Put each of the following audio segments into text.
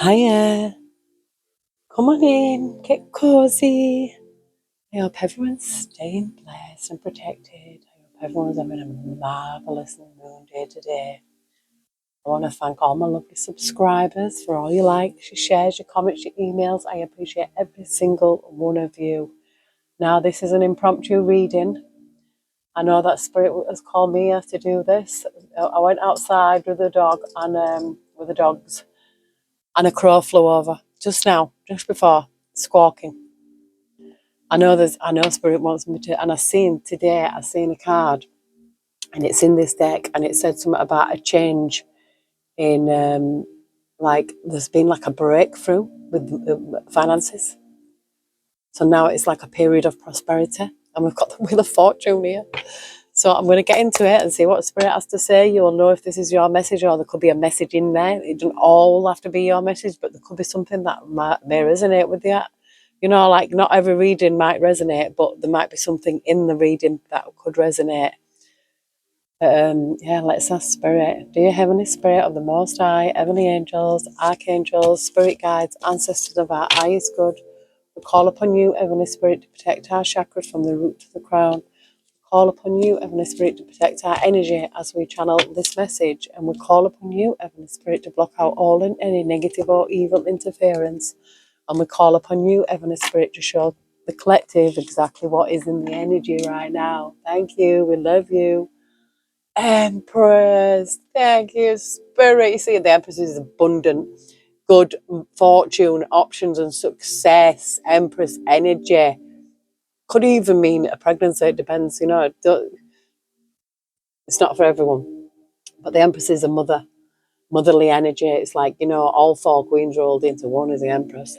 Hiya, come on in, get cozy. I hope everyone's staying blessed and protected. I hope everyone's having a marvellous moon day today. I want to thank all my lovely subscribers for all your likes, your shares, your comments, your emails. I appreciate every single one of you. Now, this is an impromptu reading. I know that Spirit has called me to do this. I went outside with the dog and with the dogs, and a crow flew over just now, just before, squawking. I know Spirit wants me to, and I seen a card, and it's in this deck, and it said something about a change in, like there's been like a breakthrough with finances. So now it's like a period of prosperity, and we've got the Wheel of Fortune here. So I'm going to get into it and see what Spirit has to say. You'll know if this is your message, or there could be a message in there. It doesn't all have to be your message, but there could be something that may resonate with you. You know, like not every reading might resonate, but there might be something in the reading that could resonate. Let's ask Spirit. Dear Heavenly Spirit of the Most High, Heavenly Angels, Archangels, Spirit Guides, Ancestors of our highest good, we call upon you, Heavenly Spirit, to protect our chakras from the root to the crown. Call upon you, Heavenly Spirit, to protect our energy as we channel this message. And we call upon you, Heavenly Spirit, to block out all and any negative or evil interference. And we call upon you, Heavenly Spirit, to show the collective exactly what is in the energy right now. Thank you. We love you. Empress. Thank you, Spirit. You see, the Empress is abundant. Good fortune, options and success. Empress energy. Could even mean a pregnancy. It depends, you know. It's not for everyone. But the Empress is a motherly energy. It's like, you know, all four queens rolled into one is the Empress.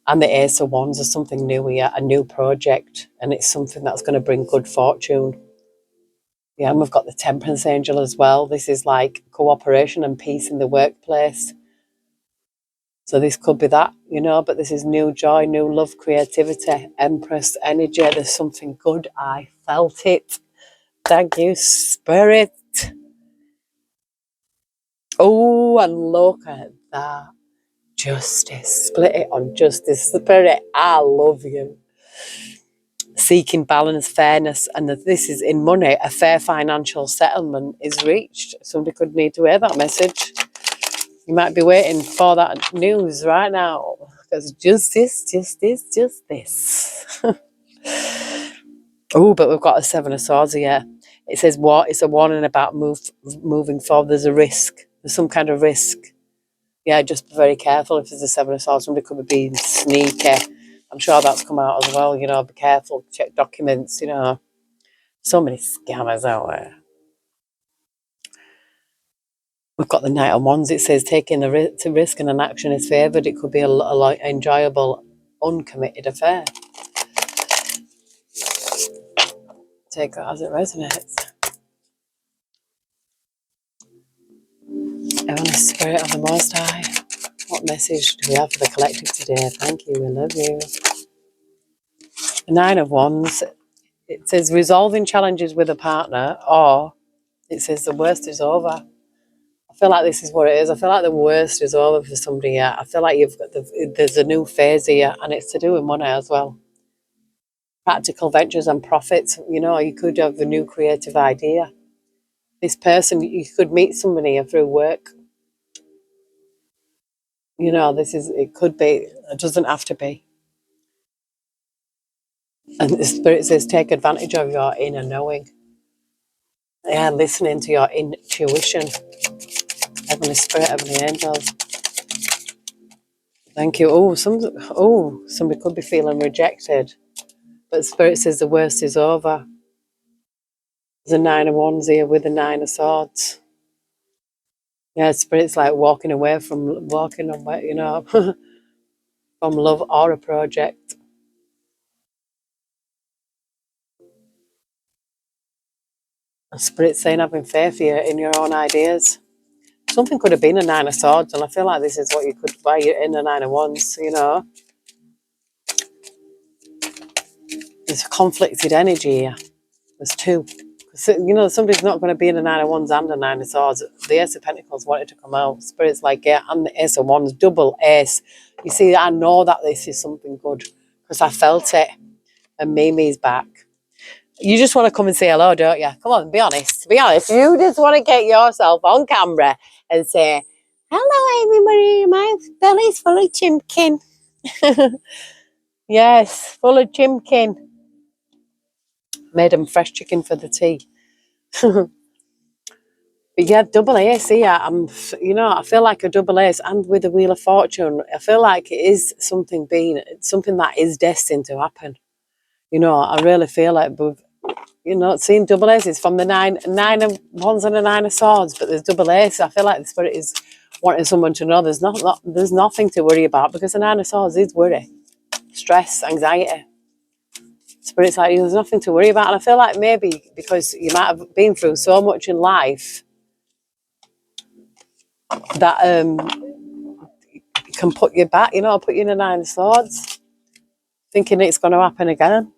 And the Ace of Wands is something new here, a new project. And it's something that's going to bring good fortune. Yeah, and we've got the Temperance Angel as well. This is like cooperation and peace in the workplace. So this could be that, you know, but this is new joy, new love, creativity, Empress energy. There's something good. I felt it. Thank you, Spirit. Oh, and look at that. Justice. Split it on justice. Spirit, I love you. Seeking balance, fairness, and this is in money. A fair financial settlement is reached. Somebody could need to hear that message. You might be waiting for that news right now, because justice. Oh, but we've got a Seven of Swords here. It says what? It's a warning about moving forward. There's a risk. There's some kind of risk. Yeah, just be very careful if there's a Seven of Swords. Somebody could be being sneaky. I'm sure that's come out as well. You know, be careful. Check documents. You know, so many scammers out there. We've got the Knight of Wands. It says taking the risk and an action is favoured. It could be a enjoyable, uncommitted affair. Take that as it resonates. Heavenly Spirit of the Most High, what message do we have for the collective today? Thank you, we love you. The Nine of Wands, it says resolving challenges with a partner, or it says the worst is over. I feel like this is what it is. I feel like the worst is over for somebody here. I feel like there's a new phase here, and it's to do with money as well. Practical ventures and profits. You know, you could have a new creative idea. This person, you could meet somebody through work. You know, it could be, it doesn't have to be. And the Spirit says take advantage of your inner knowing. Yeah, listening to your intuition. Heavenly Spirit, Heavenly Angels. Thank you. Somebody could be feeling rejected. But Spirit says the worst is over. There's a Nine of Wands here with a Nine of Swords. Yeah, Spirit's like walking away, you know, from love or a project. Spirit's saying having faith here in your own ideas. Something could have been a Nine of Swords, and I feel like this is what you could buy in a Nine of Wands, you know. There's conflicted energy here. There's two. So, somebody's not going to be in a Nine of Wands and a Nine of Swords. The Ace of Pentacles wanted to come out. Spirit's like, yeah, and the Ace of Wands, double ace. You see, I know that this is something good because I felt it. And Mimi's back. You just want to come and say hello, don't you? Come on, be honest. Be honest. You just want to get yourself on camera and say, hello, everybody. My belly's full of chimkin. Yes, full of chimkin. Made them fresh chicken for the tea. But yeah, double ace here. I feel like a double ace, and with the Wheel of Fortune, I feel like it is something that is destined to happen. I really feel like seeing double aces from the nine of wands and a nine of swords, but there's double ace. I feel like the spirit is wanting someone to know there's nothing to worry about, because the nine of swords is worry, stress, anxiety. Spirit's like, there's nothing to worry about. And I feel like maybe because you might have been through so much in life that can put you back, put you in a nine of swords, thinking it's going to happen again.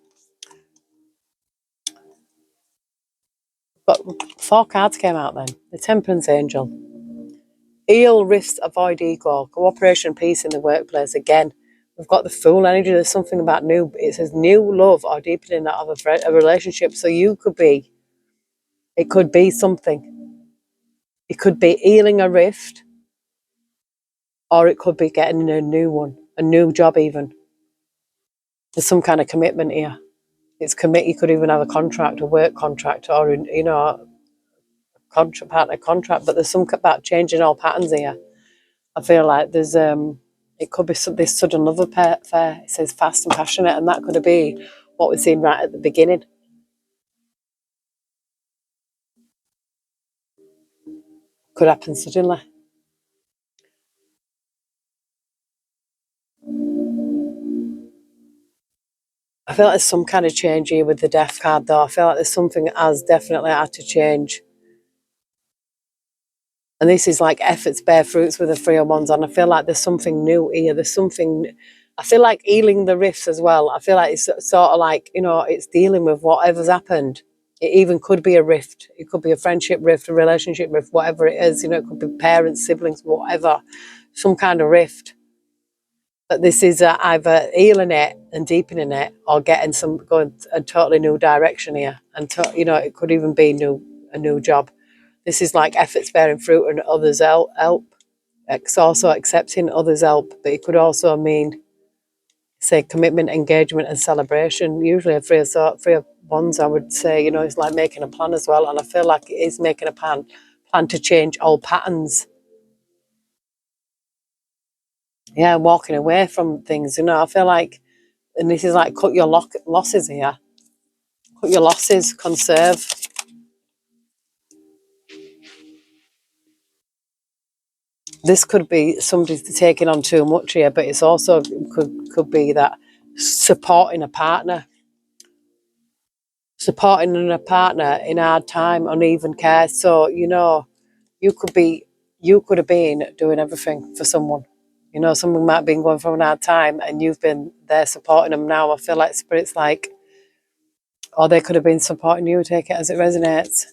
But 4 cards came out then. The Temperance Angel. Heal, rifts, avoid ego. Cooperation, peace in the workplace. Again, we've got the Fool energy. There's something about new. It says new love or deepening that of a relationship. So it could be something. It could be healing a rift, or it could be getting a new one, a new job even. There's some kind of commitment here. It's commit. You could even have a contract, a work contract, or partner contract. But there's something about changing all patterns here. I feel like there's it could be this sudden love affair. It says fast and passionate, and that could be what we've seen right at the beginning. Could happen suddenly. I feel like there's some kind of change here with the Death card, though. I feel like there's something that has definitely had to change. And this is like efforts bear fruits with the Three of Wands, and I feel like there's something new here. I feel like healing the rifts as well. I feel like it's sort of like, it's dealing with whatever's happened. It even could be a rift. It could be a friendship rift, a relationship rift, whatever it is. It could be parents, siblings, whatever, some kind of rift. But this is either healing it and deepening it, or going a totally new direction here. And it could even be a new job. This is like efforts bearing fruit and others help. It's also accepting others help, but it could also mean, say, commitment, engagement, and celebration. Usually a Three of Wands, I would say, it's like making a plan as well. And I feel like it is making a plan to change old patterns. Yeah, walking away from things. I feel like, and this is like cut your losses here. Cut your losses, conserve. This could be somebody taking on too much here, but it's also could be that supporting a partner in hard time, uneven care. So you could have been doing everything for someone. Someone might have been going through a hard time, and you've been there supporting them. Now I feel like Spirit's like, or they could have been supporting you. Take it as it resonates.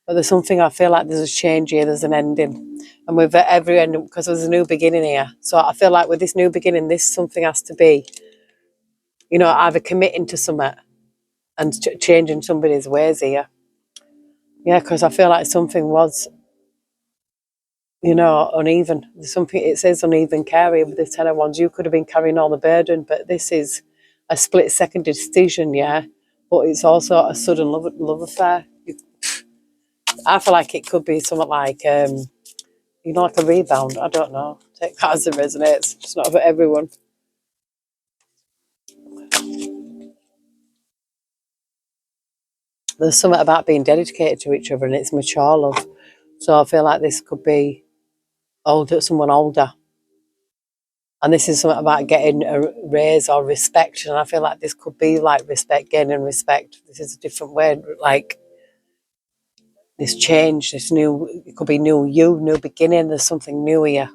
But there's something, I feel like there's a change here, there's an ending. And with every ending, because there's a new beginning here. So I feel like with this new beginning, this something has to be, either committing to something and changing somebody's ways here. Yeah, because I feel like something was, uneven. There's something, it says uneven care here with the Ten of Wands. You could have been carrying all the burden, but this is a split second decision, yeah. But it's also a sudden love affair. I feel like it could be something like, like a rebound. I don't know. Take that as it resonates. It's not for everyone. There's something about being dedicated to each other, and it's mature love. So I feel like this could be someone older. And this is something about getting a raise or respect. And I feel like this could be like respect, gaining respect. This is a different way, like this change, this new, it could be new beginning. There's something new here.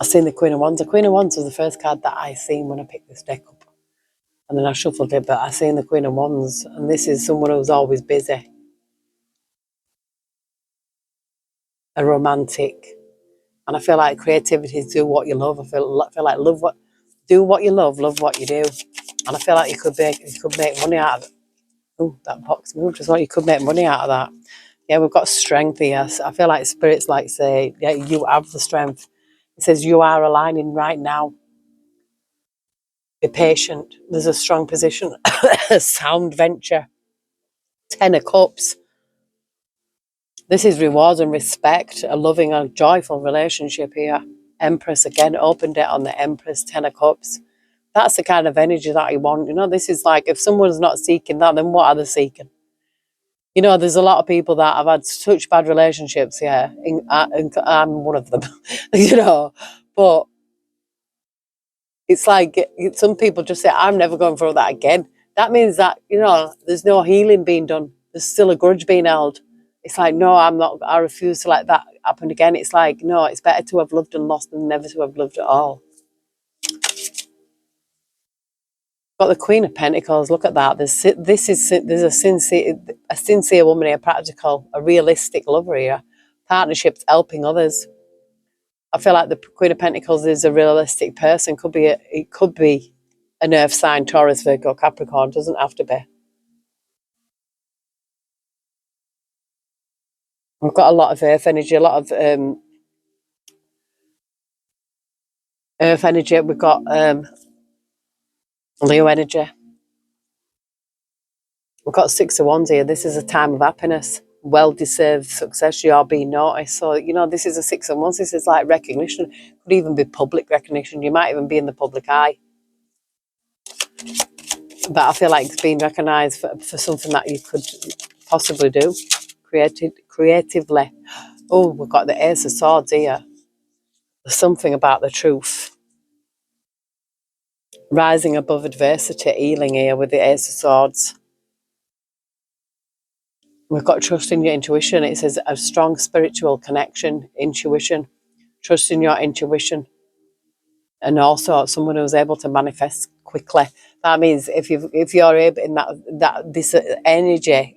I've seen the Queen of Wands. The Queen of Wands was the first card that I seen when I picked this deck up. And then I shuffled it, but I seen the Queen of Wands, and this is someone who's always busy, a romantic. And I feel like creativity is do what you love. I feel like do what you love what you do. And I feel like you could make money out of it. Oh, that box moved as well. You could make money out of that. Yeah, we've got strength here. So I feel like spirits like say, yeah, you have the strength. It says you are aligning right now. Be patient. There's a strong position. A sound venture. 10 of Cups. This is rewards and respect, a loving and joyful relationship here. Empress again, opened it on the Empress, 10 of Cups. That's the kind of energy that you want. This is like if someone's not seeking that, then what are they seeking? There's a lot of people that have had such bad relationships, yeah, and I'm one of them, but it's like some people just say, I'm never going through that again. That means that, there's no healing being done. There's still a grudge being held. It's like, no, I'm not, I refuse to let that happen again. It's like, no, it's better to have loved and lost than never to have loved at all. Got the Queen of Pentacles. Look at that. There's a sincere woman here, practical, a realistic lover here. Partnerships, helping others. I feel like the Queen of Pentacles is a realistic person. It could be an earth sign, Taurus, Virgo, Capricorn. Doesn't have to be. We've got a lot of earth energy, a lot of earth energy. We've got Leo energy. We've got 6 of Wands here. This is a time of happiness, well-deserved success. You are being noticed. So, this is a 6 of Wands. This is like recognition. Could even be public recognition. You might even be in the public eye. But I feel like it's being recognised for something that you could possibly do creatively. Oh, we've got the Ace of Swords here. There's something about the truth. Rising above adversity, healing here with the Ace of Swords. We've got trust in your intuition. It says a strong spiritual connection, intuition, trust in your intuition, and also someone who's able to manifest quickly. That means if you're able in this energy,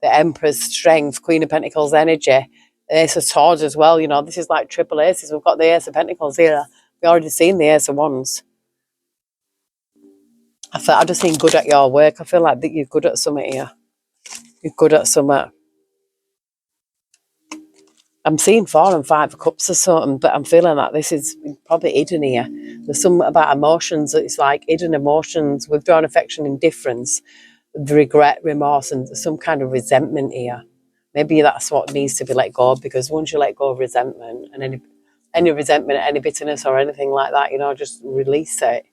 the Emperor's strength, Queen of Pentacles energy, Ace of Swords as well. This is like triple aces. We've got the Ace of Pentacles here. We already seen the Ace of Wands. I just think good at your work. I feel like that you're good at something here. You're good at something. I'm seeing 4 and 5 of Cups or something, but I'm feeling like this is probably hidden here. There's something about emotions. It's like hidden emotions, withdrawn affection, indifference, regret, remorse, and some kind of resentment here. Maybe that's what needs to be let go of, because once you let go of resentment and any resentment, any bitterness or anything like that, just release it.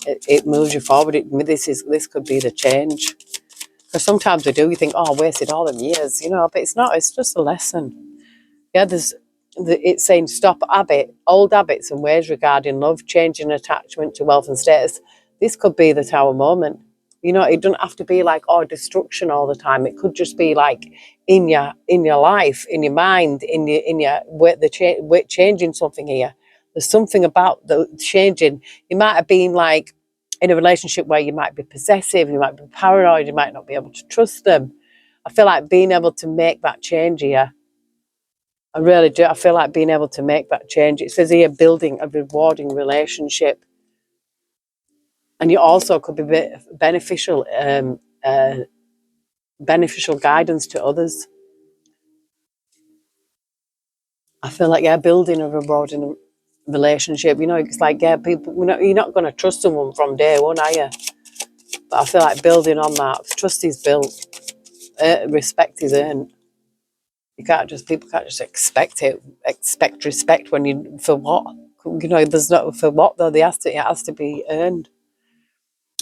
It moves you forward. This could be the change. Because sometimes you think, oh, I wasted all them years, but it's not. It's just a lesson. Yeah, it's saying stop old habits and ways regarding love, changing attachment to wealth and status. This could be the Tower moment. It doesn't have to be like destruction all the time. It could just be like in your life, in your mind, in your changing something here. There's something about the changing. You might have been like in a relationship where you might be possessive, you might be paranoid, you might not be able to trust them. I feel like being able to make that change here. I really do. I feel like being able to make that change. It says here, building a rewarding relationship. And you also could be beneficial guidance to others. I feel like, building a rewarding relationship. It's like, people, you're not going to trust someone from day one, are you? But I feel like building on that. Trust is built. Respect is earned. People can't just expect respect for what? There's not for what though. It has to be earned.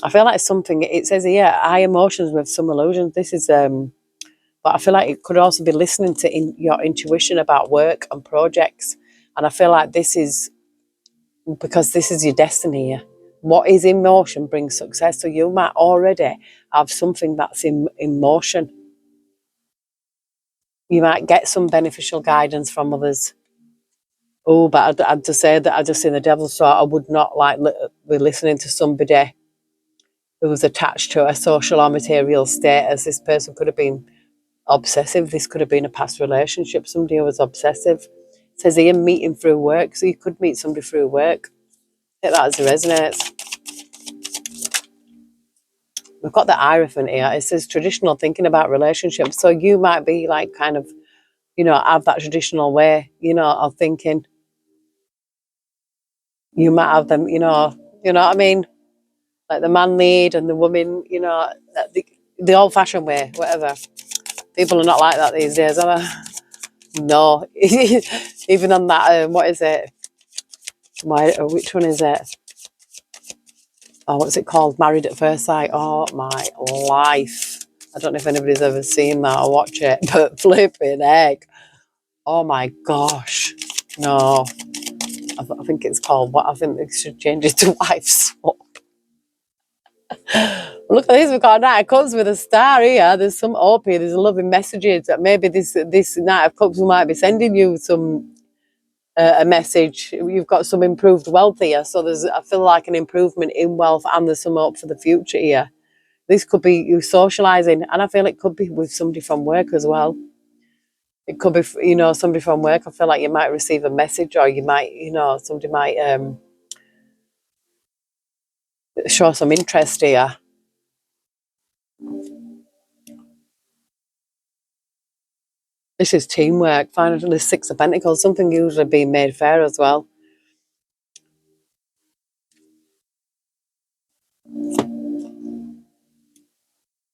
I feel like something, it says here, high emotions with some illusions. This is, but I feel like it could also be listening to your intuition about work and projects. And I feel like this is, because this is your destiny here. What is in motion brings success. So you might already have something that's in motion. You might get some beneficial guidance from others. Oh, but I'd just say that I just see the devil, so I would not like be listening to somebody who was attached to a social or material status. This person could have been obsessive. This could have been a past relationship. Somebody who was obsessive. It says here meeting through work. So you could meet somebody through work. Take that as it resonates. We've got the Hierophant here. It says traditional thinking about relationships. So you might be like kind of, have that traditional way, of thinking. You might have them, what I mean? Like the man lead and the woman, the old-fashioned way, whatever. People are not like that these days, are they? No. Even on that, what is it? Which one is it? Oh, what's it called? Married at First Sight. Oh, my life. I don't know if anybody's ever seen that or watch it, but flipping heck. Oh, my gosh. No. I think it's called what? I think they should change it to Wife Swap. Look at this, we've got a Knight of Cups with a star here. There's some hope here, there's loving messages. Maybe this Knight of Cups might be sending you some a message. You've got some improved wealth here, so I feel like an improvement in wealth, and there's some hope for the future here. This could be you socialising, and I feel it could be with somebody from work as well. It could be, somebody from work. I feel like you might receive a message, or you might, somebody might show some interest here. This is teamwork. Finally, the Six of Pentacles, something usually being made fair as well.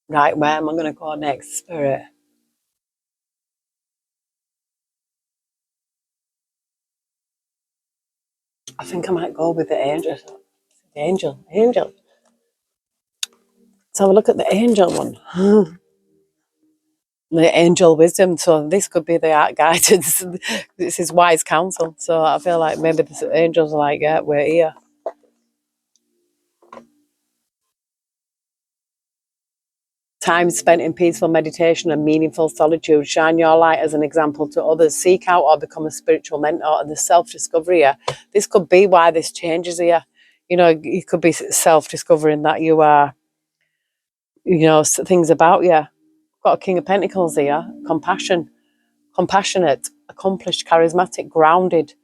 Right, where am I going to go next, Spirit? I think I might go with the angel. Angel. Let's have a look at the angel one. The angel wisdom. So this could be the art guidance. This is wise counsel. So I feel like maybe the angels are like, yeah, we're here. Time spent in peaceful meditation and meaningful solitude. Shine your light as an example to others. Seek out or become a spiritual mentor, and the self-discovery here. This could be why this changes here. You could be self-discovering that you are, things about you. Got a King of Pentacles here. Compassionate, accomplished, charismatic, grounded.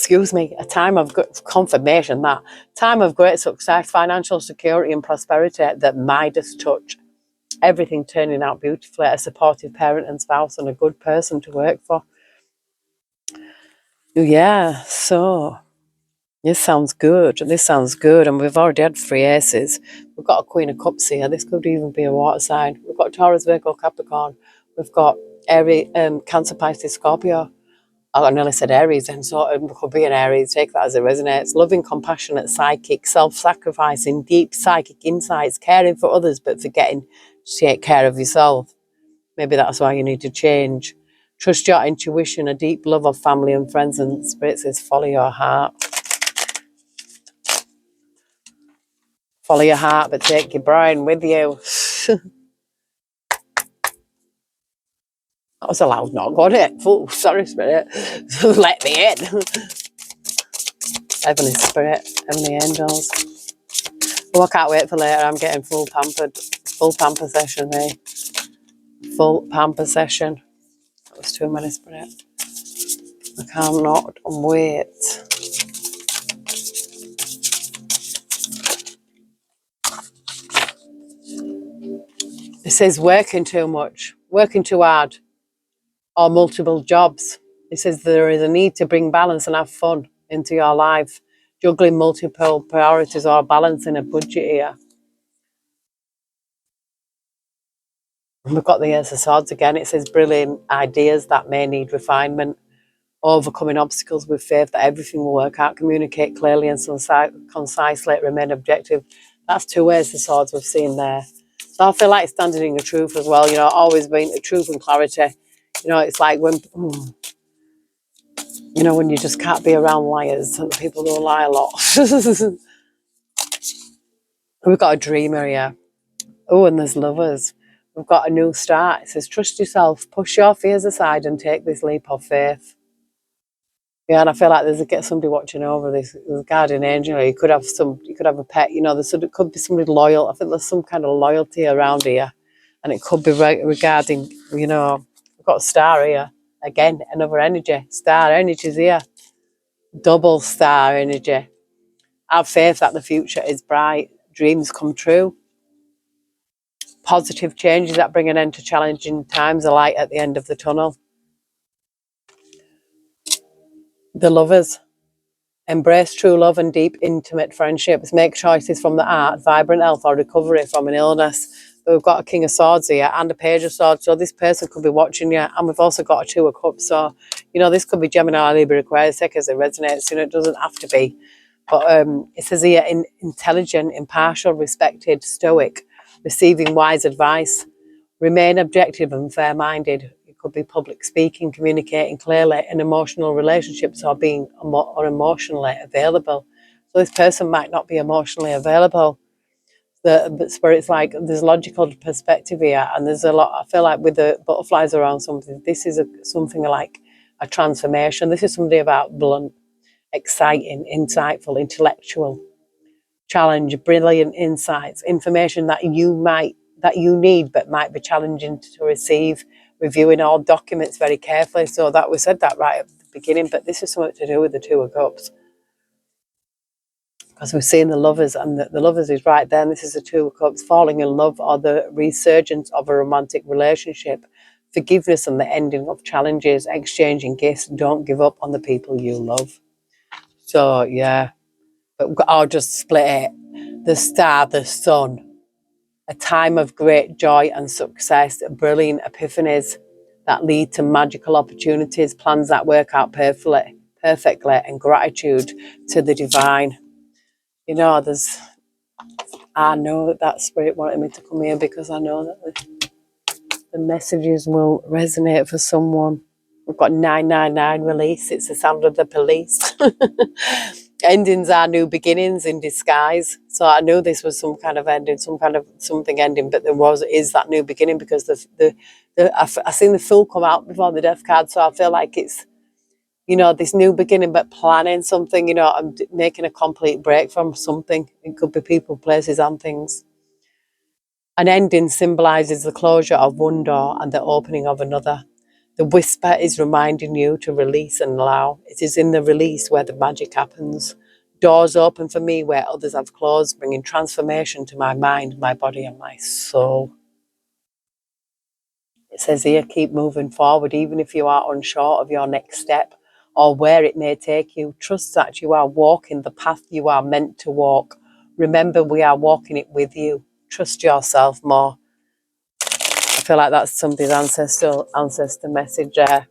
A time of confirmation, that time of great success, financial security and prosperity that Midas touch. Everything turning out beautifully, a supportive parent and spouse, and a good person to work for. Yeah, so this sounds good. And we've already had 3 aces. We've got a Queen of Cups here. This could even be a water sign. We've got Taurus, Virgo, Capricorn. We've got Aries, Cancer, Pisces, Scorpio. I nearly said Aries, and so it could be an Aries. Take that as it resonates. Loving, compassionate, psychic, self-sacrificing, deep psychic insights, caring for others, but forgetting to take care of yourself. Maybe that's why you need to change. Trust your intuition, a deep love of family and friends, and Spirit says follow your heart. Follow your heart, but take your brain with you. That was a loud knock, wasn't it? Oh, sorry, Spirit. Let me in. Heavenly Spirit, Heavenly Angels. Oh, I can't wait for later. I'm getting full pamper session, eh? Full pamper session. That was too many, Spirit. I cannot wait. It says working too much, working too hard, or multiple jobs. It says there is a need to bring balance and have fun into your life. Juggling multiple priorities or balancing a budget here. And we've got the Ace of Swords again. It says brilliant ideas that may need refinement. Overcoming obstacles with faith that everything will work out. Communicate clearly and concisely. Remain objective. That's 2 Aces of Swords we've seen there. So I feel like standing in the truth as well. Always being the truth and clarity. It's like when you just can't be around liars and people who lie a lot. We've got a dreamer here. Oh, and there's lovers. We've got a new start. It says, trust yourself, push your fears aside and take this leap of faith. Yeah, and I feel like there's somebody watching over this guardian angel. Or you could have a pet. You know, it could be somebody loyal. I think there's some kind of loyalty around here, and it could be regarding. You know, we've got a star here again. Another energy. Star energy's here. Double star energy. Have faith that the future is bright. Dreams come true. Positive changes that bring an end to challenging times. A light at the end of the tunnel. The lovers. Embrace true love and deep, intimate friendships. Make choices from the heart, vibrant health, or recovery from an illness. But we've got a King of Swords here and a Page of Swords. So this person could be watching you. And we've also got a Two of Cups. So, you know, this could be Gemini, Libra, Aquarius, take as it resonates. You know, it doesn't have to be. But it says here, intelligent, impartial, respected, stoic, receiving wise advice. Remain objective and fair-minded. It could be public speaking, communicating clearly, and emotional relationships, or being or emotionally available. So this person might not be emotionally available. But Spirit's like, there's logical perspective here, and there's a lot. I feel like with the butterflies around something, this is something like a transformation. This is somebody about blunt, exciting, insightful, intellectual, challenge, brilliant insights, information that you need but might be challenging to receive, reviewing all documents very carefully. So that we said that right at the beginning, but this is something to do with the Two of Cups. Because we're seeing the lovers, and the lovers is right there, and this is the Two of Cups, falling in love or the resurgence of a romantic relationship, forgiveness and the ending of challenges, exchanging gifts. Don't give up on the people you love. So yeah, but I'll just split it. The star, the sun, a time of great joy and success, brilliant epiphanies that lead to magical opportunities, plans that work out perfectly, and gratitude to the divine. You know, I know that Spirit wanted me to come here because I know that the messages will resonate for someone. We've got 999 release. It's the sound of the police. Endings are new beginnings in disguise. So I knew this was some kind of ending, some kind of something ending, but is that new beginning, because I seen the Fool come out before the Death card. So I feel like it's, you know, this new beginning, but planning something. You know, I'm making a complete break from something. It could be people, places, and things. An ending symbolises the closure of one door and the opening of another. The whisper is reminding you to release and allow. It is in the release where the magic happens. Doors open for me where others have closed, bringing transformation to my mind, my body, and my soul. It says here, keep moving forward, even if you are unsure of your next step or where it may take you. Trust that you are walking the path you are meant to walk. Remember, we are walking it with you. Trust yourself more. I feel like that's somebody's ancestor message there.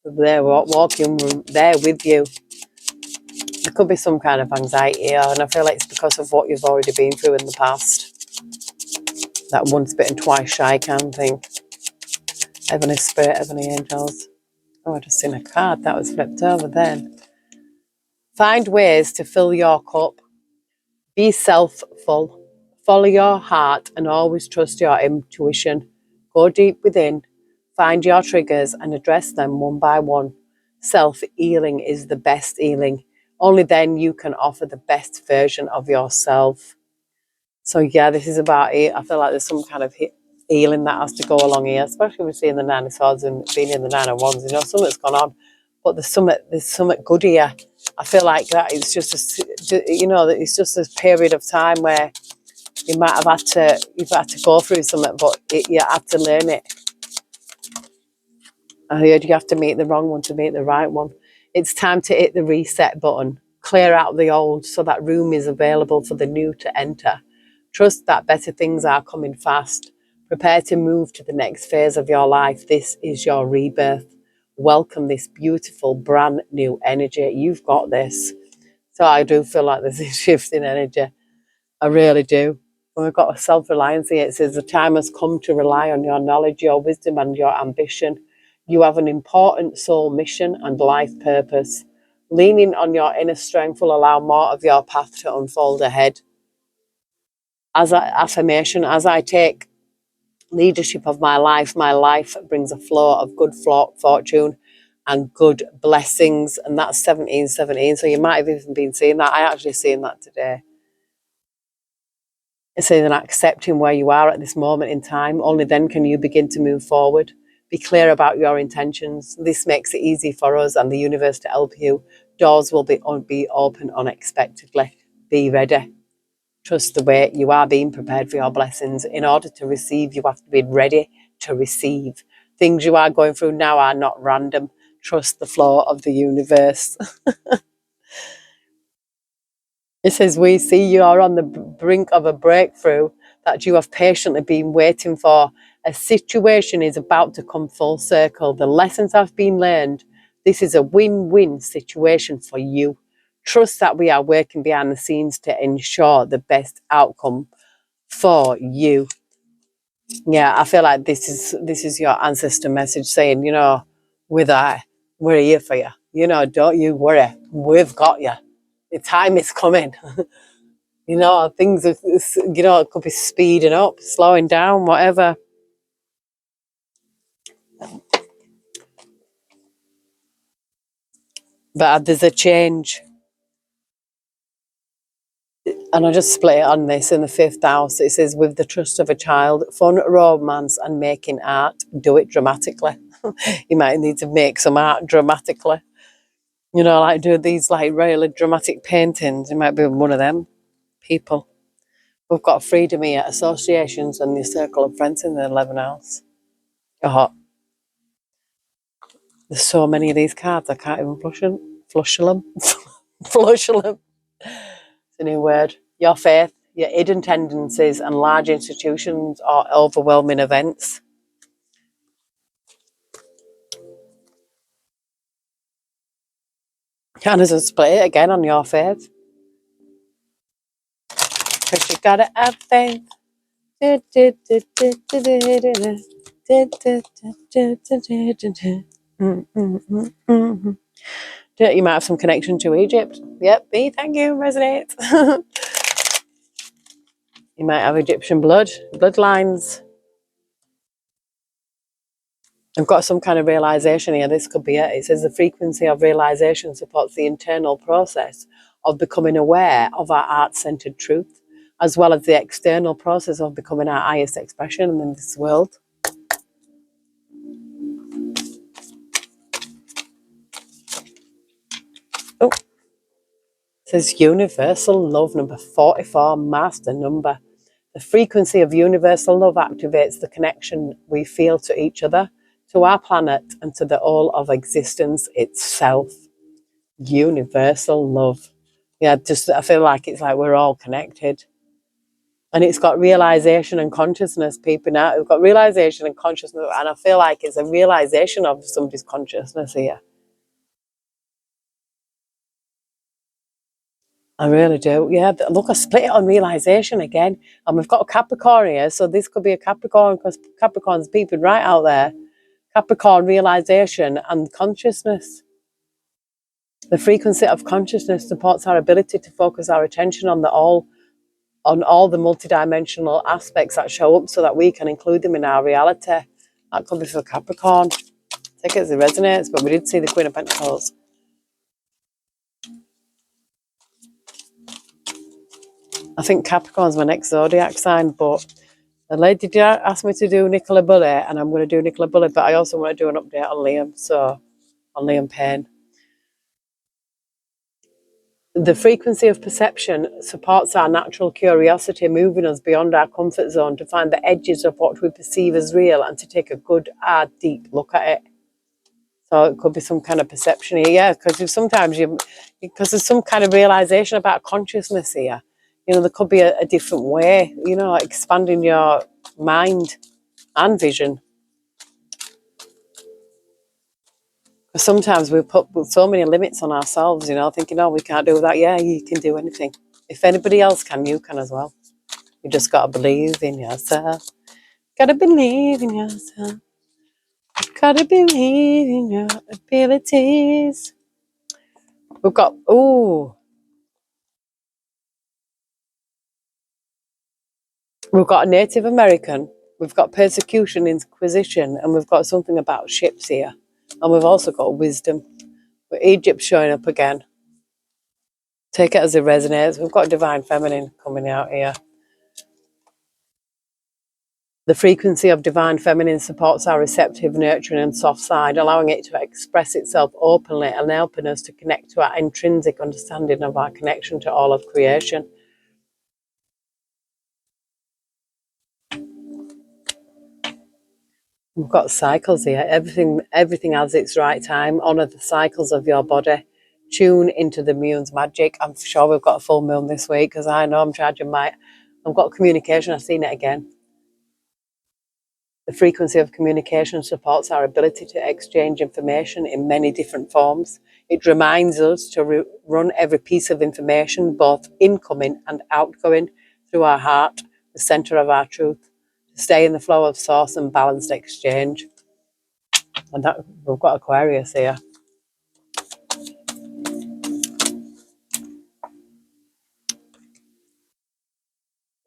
They're walking there with you. There could be some kind of anxiety here, and I feel like it's because of what you've already been through in the past. That once bitten, twice shy kind of thing. Heavenly Spirit, Heavenly Angels. Oh, I just seen a card that was flipped over then. Find ways to fill your cup. Be self-full. Follow your heart and always trust your intuition. Go deep within. Find your triggers and address them one by one. Self-healing is the best healing. Only then you can offer the best version of yourself. So yeah, this is about it. I feel like there's some kind of healing that has to go along here, especially with seeing the Nine of Swords and being in the Nine of Wands. You know, something's gone on, but there's something good here. I feel like that it's just it's just a period of time where you've had to go through something, but you have to learn it. I heard you have to meet the wrong one to meet the right one. It's time to hit the reset button, clear out the old so that room is available for the new to enter. Trust that better things are coming fast. Prepare to move to the next phase of your life. This is your rebirth. Welcome this beautiful brand new energy. You've got this. So I do feel like there's a shift in energy. I really do. And we've got a self-reliance here. It says the time has come to rely on your knowledge, your wisdom, and your ambition. You have an important soul mission and life purpose. Leaning on your inner strength will allow more of your path to unfold ahead. As an affirmation, as I take leadership of my life brings a flow of good fortune. and good blessings. And that's 1717. So you might have even been seeing that. I actually seen that today. It's saying accepting where you are at this moment in time. Only then can you begin to move forward. Be clear about your intentions. This makes it easy for us and the universe to help you. Doors will be open unexpectedly. Be ready. Trust the way you are being prepared for your blessings. In order to receive, you have to be ready to receive. Things you are going through now are not random. Trust the flow of the universe. It says, we see you are on the brink of a breakthrough that you have patiently been waiting for. A situation is about to come full circle. The lessons have been learned. This is a win-win situation for you. Trust that we are working behind the scenes to ensure the best outcome for you. Yeah, I feel like this is your ancestor message saying, we're here for you. Don't you worry. We've got you. The time is coming. Things are, it could be speeding up, slowing down, whatever. But there's a change. And I just split it on this in the 5th house. It says, with the trust of a child, fun, romance, and making art, do it dramatically. You might need to make some art dramatically. Like do these like really dramatic paintings. You might be one of them people. We've got freedom here, associations, and the circle of friends in the 11th house. Oh, there's so many of these cards, I can't even flush them. Flush them. It's a new word. Your faith, your hidden tendencies, and large institutions or overwhelming events. And as I split it again on your faith. Because you gotta have faith. You might have some connection to Egypt. Yep, me, thank you, resonate. You might have Egyptian bloodlines. I've got some kind of realization here. This could be it. It says the frequency of realization supports the internal process of becoming aware of our heart-centered truth, as well as the external process of becoming our highest expression in this world. Oh, it says universal love, number 44, master number. The frequency of universal love activates the connection we feel to each other, to our planet, and to the whole of existence itself. Universal love. Yeah, I feel like it's like we're all connected. And it's got realization and consciousness peeping out. We've got realization and consciousness, and I feel like it's a realization of somebody's consciousness here. I really do. Yeah, look, I split it on realization again. And we've got a Capricorn here, so this could be a Capricorn because Capricorn's peeping right out there. Capricorn, realization and consciousness. The frequency of consciousness supports our ability to focus our attention on all the multidimensional aspects that show up so that we can include them in our reality. That could be for Capricorn. Take it as it resonates, but we did see the Queen of Pentacles. I think Capricorn's my next zodiac sign, but the lady did ask me to do Nicola Bully, and I'm going to do Nicola Bully, but I also want to do an update on Liam Payne. The frequency of perception supports our natural curiosity, moving us beyond our comfort zone to find the edges of what we perceive as real and to take a good, hard, deep look at it. So it could be some kind of perception here, yeah, because because there's some kind of realization about consciousness here. There could be a different way, expanding your mind and vision. Because sometimes we put so many limits on ourselves, thinking, oh, we can't do that. Yeah, you can do anything. If anybody else can, you can as well. You just got to believe in yourself. Got to believe in yourself. Got to believe in your abilities. We've got, we've got a Native American, we've got persecution, inquisition, and we've got something about ships here. And we've also got wisdom. But Egypt's showing up again. Take it as it resonates. We've got divine feminine coming out here. The frequency of divine feminine supports our receptive, nurturing and soft side, allowing it to express itself openly and helping us to connect to our intrinsic understanding of our connection to all of creation. We've got cycles here. Everything has its right time. Honour the cycles of your body. Tune into the moon's magic. I'm sure we've got a full moon this week because I know I'm charging my... I've got communication. I've seen it again. The frequency of communication supports our ability to exchange information in many different forms. It reminds us to run every piece of information, both incoming and outgoing, through our heart, the centre of our truth, to stay in the flow of source and balanced exchange. And that, we've got Aquarius here.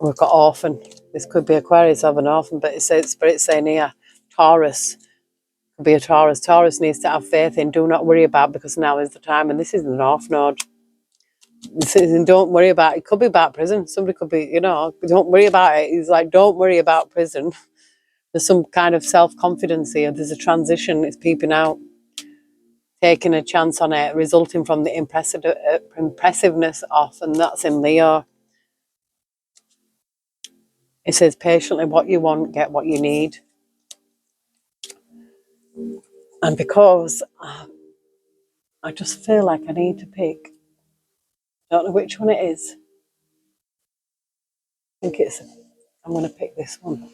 We've got orphan. This could be Aquarius of an orphan, but Spirit's saying here, Taurus. Could be a Taurus. Taurus needs to have faith in, do not worry about, because now is the time. And this is the North Node. This is, don't worry about it. It could be about prison. Somebody could be, don't worry about it. He's like, don't worry about prison. There's some kind of self-confidence here. There's a transition. It's peeping out. Taking a chance on it, resulting from the impressiveness of, and that's in Leo. It says, patiently, what you want, get what you need. And because I just feel like I need to pick, I don't know which one it is. I'm going to pick this one.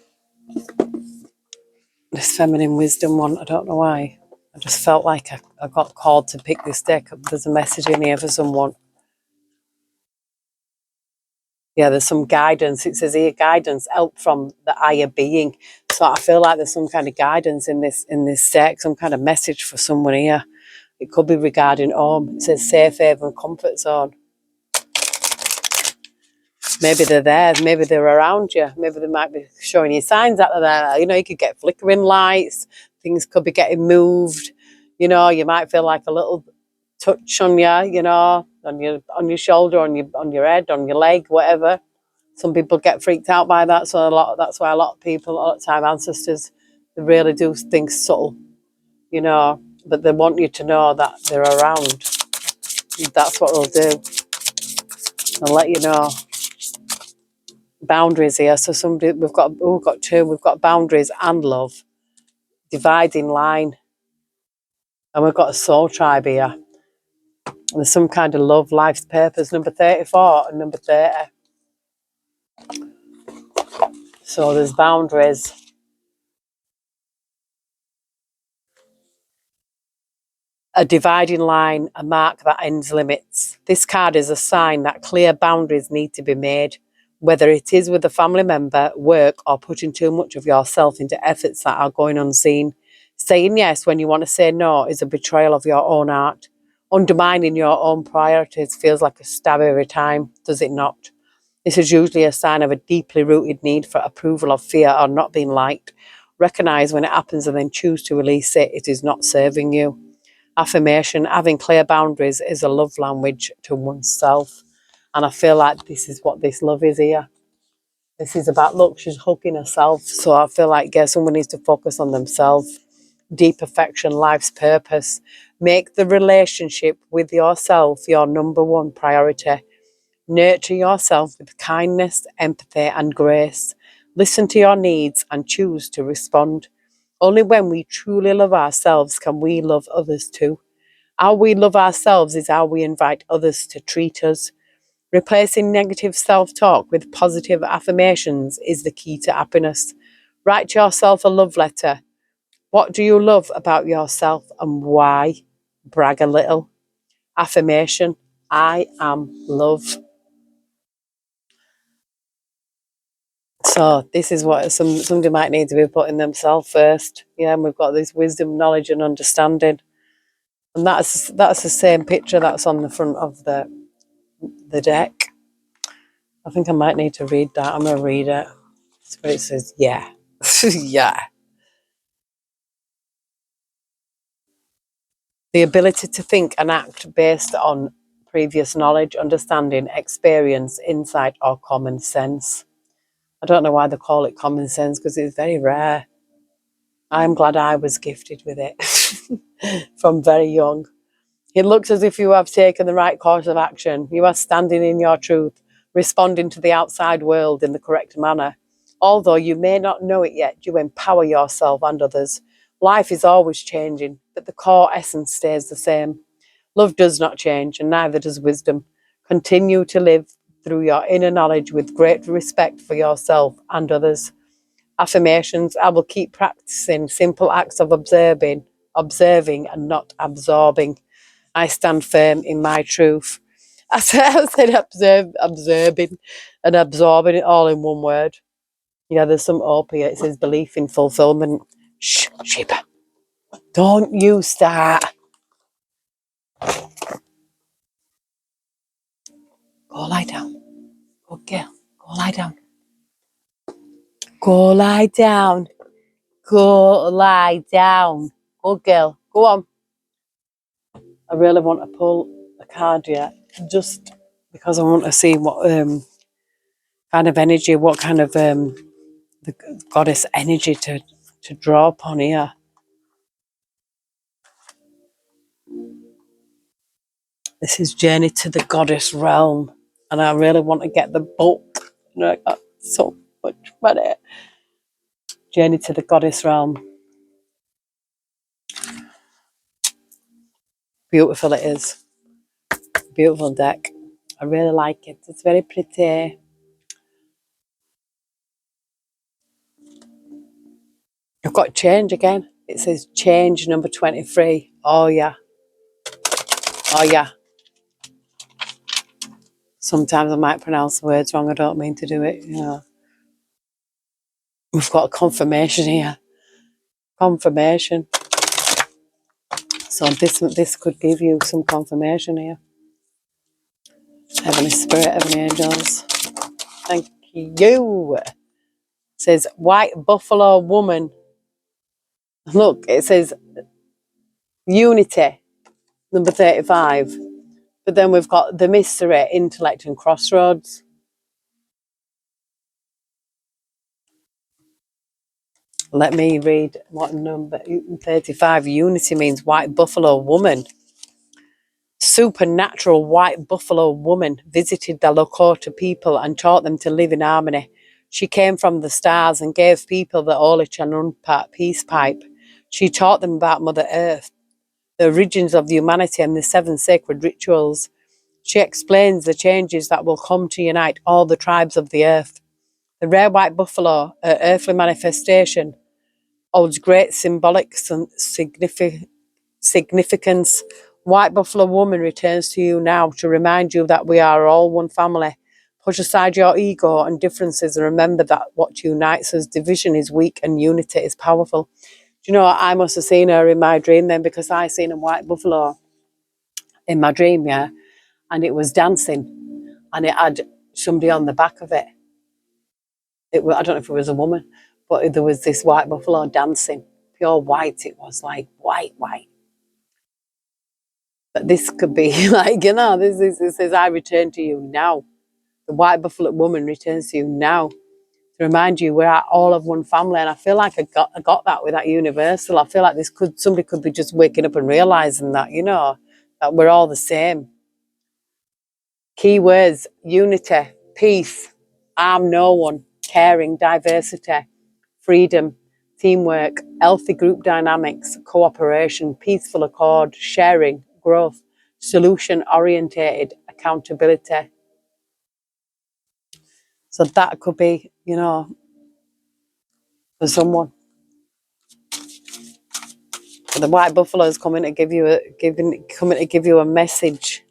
This feminine wisdom one. I don't know why. I just felt like I got called to pick this deck up. There's a message in here for someone. Yeah, there's some guidance. It says here, guidance, help from the higher being. So I feel like there's some kind of guidance in this deck, some kind of message for someone here. It could be regarding home. It says safe haven, comfort zone. Maybe they're there. Maybe they're around you. Maybe they might be showing you signs that they're there. You could get flickering lights. Things could be getting moved. You might feel like a little touch on you, on your shoulder, on your head, on your leg, whatever. Some people get freaked out by that, so that's why a lot of time ancestors, they really do things subtle, but they want you to know that they're around. That's what they'll do. They'll let you know. Boundaries here. So we've got two. We've got boundaries and love, dividing line, and we've got a soul tribe here. There's some kind of love, life's purpose, number 34 and number 30. So there's boundaries. A dividing line, a mark that ends limits. This card is a sign that clear boundaries need to be made, whether it is with a family member, work, or putting too much of yourself into efforts that are going unseen. Saying yes when you want to say no is a betrayal of your own art. Undermining your own priorities feels like a stab every time, does it not? This is usually a sign of a deeply rooted need for approval of fear or not being liked. Recognize when it happens and then choose to release it. It is not serving you. Affirmation, having clear boundaries is a love language to oneself. And I feel like this is what this love is here. This is about, look, she's hugging herself. So I feel like, someone needs to focus on themselves. Deep affection, life's purpose. Make the relationship with yourself your number one priority. Nurture yourself with kindness, empathy, and grace. Listen to your needs and choose to respond. Only when we truly love ourselves can we love others too. How we love ourselves is how we invite others to treat us. Replacing negative self-talk with positive affirmations is the key to happiness. Write yourself a love letter. What do you love about yourself and why? Brag a little. Affirmation, I am love. So this is what somebody might need to be putting themselves first. Yeah, and we've got this wisdom, knowledge and understanding. And that's the same picture that's on the front of the deck. I think I might need to read that. I'm going to read it. Spirit says, yeah. Yeah. The ability to think and act based on previous knowledge, understanding, experience, insight, or common sense. I don't know why they call it common sense, because it's very rare. I'm glad I was gifted with it from very young. It looks as if you have taken the right course of action. You are standing in your truth, responding to the outside world in the correct manner. Although you may not know it yet, you empower yourself and others. Life is always changing, but the core essence stays the same. Love does not change, and neither does wisdom. Continue to live through your inner knowledge with great respect for yourself and others. Affirmations: I will keep practicing simple acts of observing and not absorbing. I stand firm in my truth. I said observing and absorbing it all in one word. Yeah, there's some opiate. It says belief in fulfillment. Shh, Sheba. Don't you start. Go lie down. Go girl. Go lie down. Go lie down. Go lie down. Good girl. Go on. I really want to pull a card yet, just because I want to see what kind of energy, what kind of the goddess energy to draw upon here. This is Journey to the Goddess Realm, and I really want to get the book. I got so much money. Journey to the Goddess Realm. Beautiful it is. Beautiful deck. I really like it. It's very pretty. I've got change again. It says change number 23. Oh yeah. Oh yeah. Sometimes I might pronounce the words wrong. I don't mean to do it. We've got a confirmation here. Confirmation. So this could give you some confirmation here. Heavenly Spirit, Heavenly Angels. Thank you. It says white buffalo woman. Look, it says unity, number 35. But then we've got the mystery, intellect and crossroads. Let me read what number. 35. Unity means white buffalo woman. Supernatural white buffalo woman visited the Lakota people and taught them to live in harmony. She came from the stars and gave people the Oli Chanunpa peace pipe. She taught them about Mother Earth, the origins of humanity, and the 7 sacred rituals. She explains the changes that will come to unite all the tribes of the earth. The rare white buffalo, her earthly manifestation, holds great symbolic significance. White buffalo woman returns to you now to remind you that we are all one family. Push aside your ego and differences and remember that what unites us, division is weak and unity is powerful. Do you know what? I must have seen her in my dream then, because I seen a white buffalo in my dream, yeah, and it was dancing and it had somebody on the back of it. I don't know if it was a woman, but there was this white buffalo dancing. Pure white, it was like white. But this could be like, this says, I return to you now. The white buffalo woman returns to you now to remind you we're all of one family. And I feel like I got that with that universal. I feel like somebody could be just waking up and realizing that, that we're all the same. Key words: unity, peace, harm no one, caring, diversity, freedom, teamwork, healthy group dynamics, cooperation, peaceful accord, sharing, growth, solution orientated, accountability. So that could be, for someone. But the white buffalo is coming to give you a message.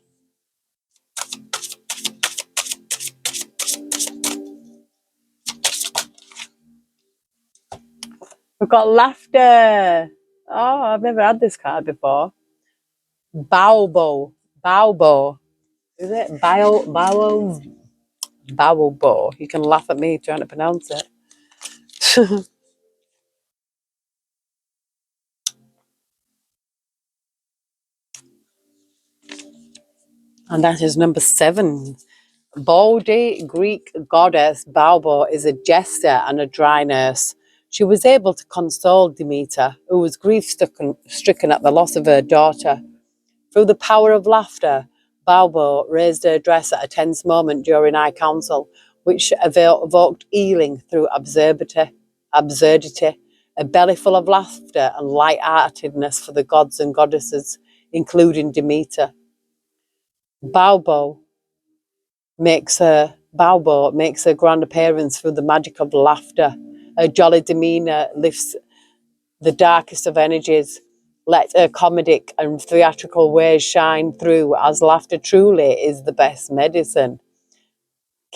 We've got laughter. Oh, I've never had this card before. Baobo. Baobo. Is it? Baobo. You can laugh at me trying to pronounce it. And that is number 7. Baldy Greek goddess Baubo is a jester and a dry nurse. She was able to console Demeter, who was grief-stricken at the loss of her daughter. Through the power of laughter, Baubo raised her dress at a tense moment during high council, which evoked healing through absurdity, a belly full of laughter and light-heartedness for the gods and goddesses, including Demeter. Baubo makes her grand appearance through the magic of laughter. Her jolly demeanour lifts the darkest of energies. Let her comedic and theatrical ways shine through, as laughter truly is the best medicine.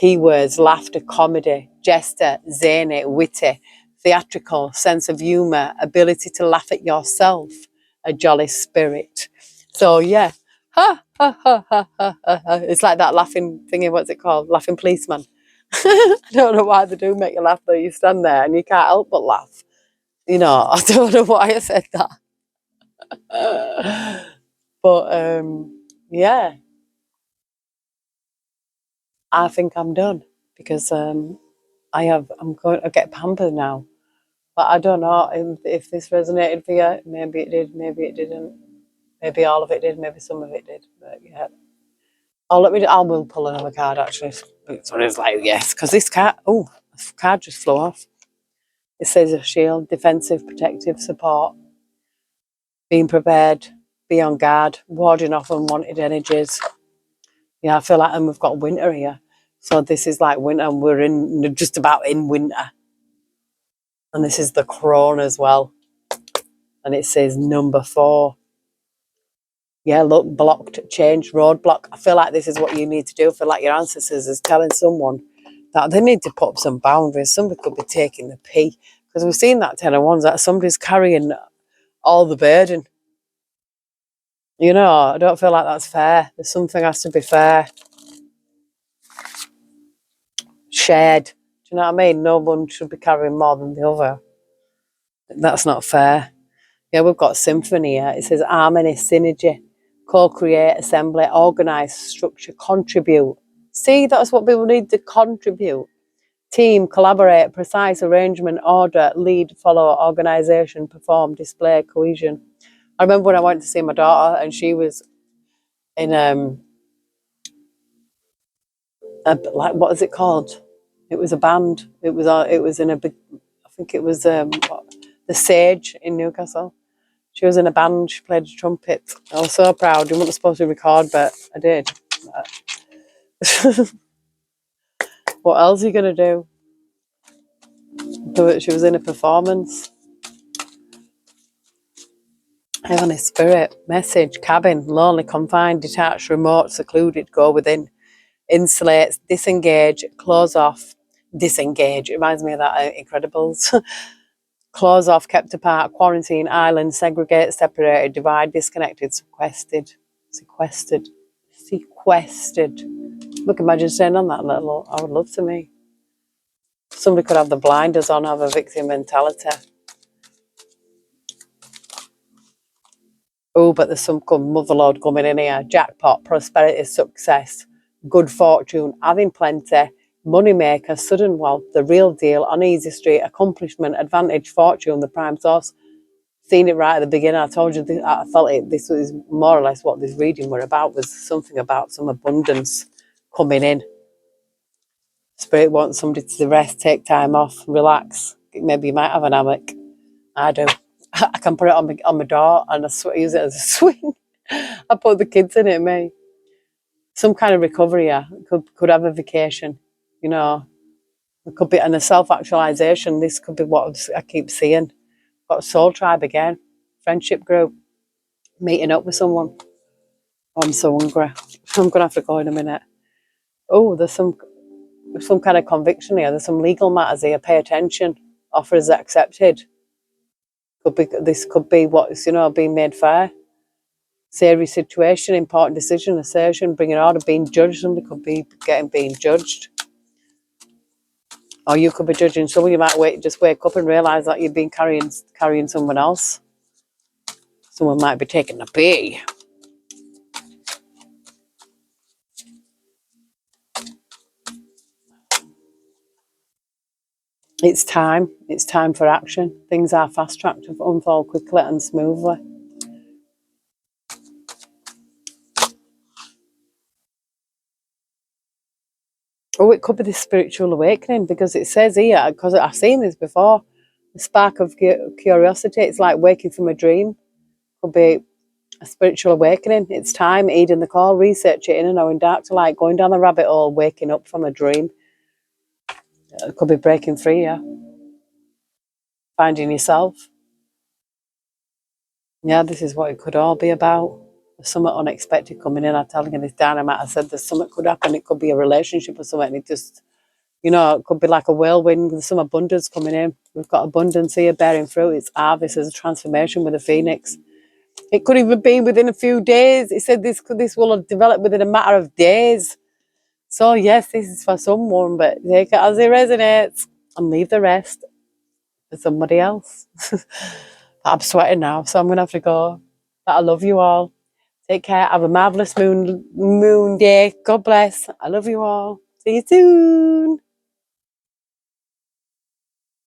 Keywords: laughter, comedy, jester, zany, witty, theatrical, sense of humour, ability to laugh at yourself, a jolly spirit. So yeah, ha ha ha ha ha ha. It's like that laughing thingy. What's it called? Laughing policeman. I don't know why they do make you laugh though. You stand there and you can't help but laugh. You know, I don't know why I said that. But yeah, I think I'm done because I'm going to get pampered now. But I don't know if this resonated for you. Maybe it did, maybe it didn't. Maybe all of it did, maybe some of it did. But yeah. I will pull another card actually. So it's like, yes, because this card just flew off. It says a shield, defensive, protective, support, being prepared, be on guard, warding off unwanted energies. Yeah, I feel like, and we've got winter here. So this is like winter, and we're just about in winter. And this is the crone as well. And it says number 4. Yeah, look, blocked, change, roadblock. I feel like this is what you need to do. I feel like your ancestors is telling someone that they need to put up some boundaries. Somebody could be taking the pee. Because we've seen that 10 of Wands, that somebody's carrying all the burden. You know, I don't feel like that's fair. There's something has to be fair. Shared. Do you know what I mean? No one should be carrying more than the other. That's not fair. Yeah, we've got symphony here. It says harmony, synergy, co-create, assembly, organise, structure, contribute. See, that's what people need to contribute. Team, collaborate, precise arrangement, order, lead, follow, organisation, perform, display, cohesion. I remember when I went to see my daughter and she was in like, what is it called? It was a band. It was in a big, I think it was the Sage in Newcastle. She was in a band. She played the trumpet. I was so proud. You weren't supposed to record, but I did. What else are you gonna do? She was in a performance. Heavenly spirit, message, cabin, lonely, confined, detached, remote, secluded, go within, insulates, disengage, close off, disengage. It reminds me of that Incredibles. Close off, kept apart, quarantine, island, segregate, separated, divide, disconnected, sequestered. Look, imagine staying on that little. I would love to me. Somebody could have the blinders on, have a victim mentality. Oh, but there's some motherlode coming in here. Jackpot, prosperity, success, good fortune, having plenty, money maker, sudden wealth, the real deal, on easy street, accomplishment, advantage, fortune, the prime source. Seen it right at the beginning. I told you, I felt it. This was more or less what this reading were about, was something about some abundance coming in. Spirit wants somebody to rest, take time off, relax. Maybe you might have an hammock. I do. I can put it on my door and I use it as a swing. I put the kids in it, me. Some kind of recovery, yeah. Could have a vacation, you know. It could be, and a self-actualization. This could be what I keep seeing. Got a soul tribe again. Friendship group. Meeting up with someone. Oh, I'm so hungry. I'm going to have to go in a minute. Oh, there's some kind of conviction here. There's some legal matters here. Pay attention. Offers accepted. This could be what's, being made fair. Serious situation, important decision, assertion, bringing order, being judged. Somebody could be being judged. Or you could be judging someone. You might just wake up and realise that you've been carrying someone else. Someone might be taking a pee. It's time. It's time for action. Things are fast-tracked to unfold quickly and smoothly. Oh, it could be this spiritual awakening, because it says here, because I've seen this before, the spark of curiosity. It's like waking from a dream. Could be a spiritual awakening. It's time, heeding the call, research it, in and knowing dark to light, going down the rabbit hole, waking up from a dream. It could be breaking free, yeah. Finding yourself. Yeah, this is what it could all be about. There's something unexpected coming in. I'm telling you this dynamite. I said there's something could happen. It could be a relationship or something. It just, it could be like a whirlwind with some abundance coming in. We've got abundance here bearing fruit. It's harvest, as a transformation with a phoenix. It could even be within a few days. It said this will have developed within a matter of days. So yes, this is for someone, but take it as it resonates and leave the rest for somebody else. I'm sweating now, so I'm gonna have to go. But I love you all. Take care. Have a marvelous moon day. God bless. I love you all. See you soon.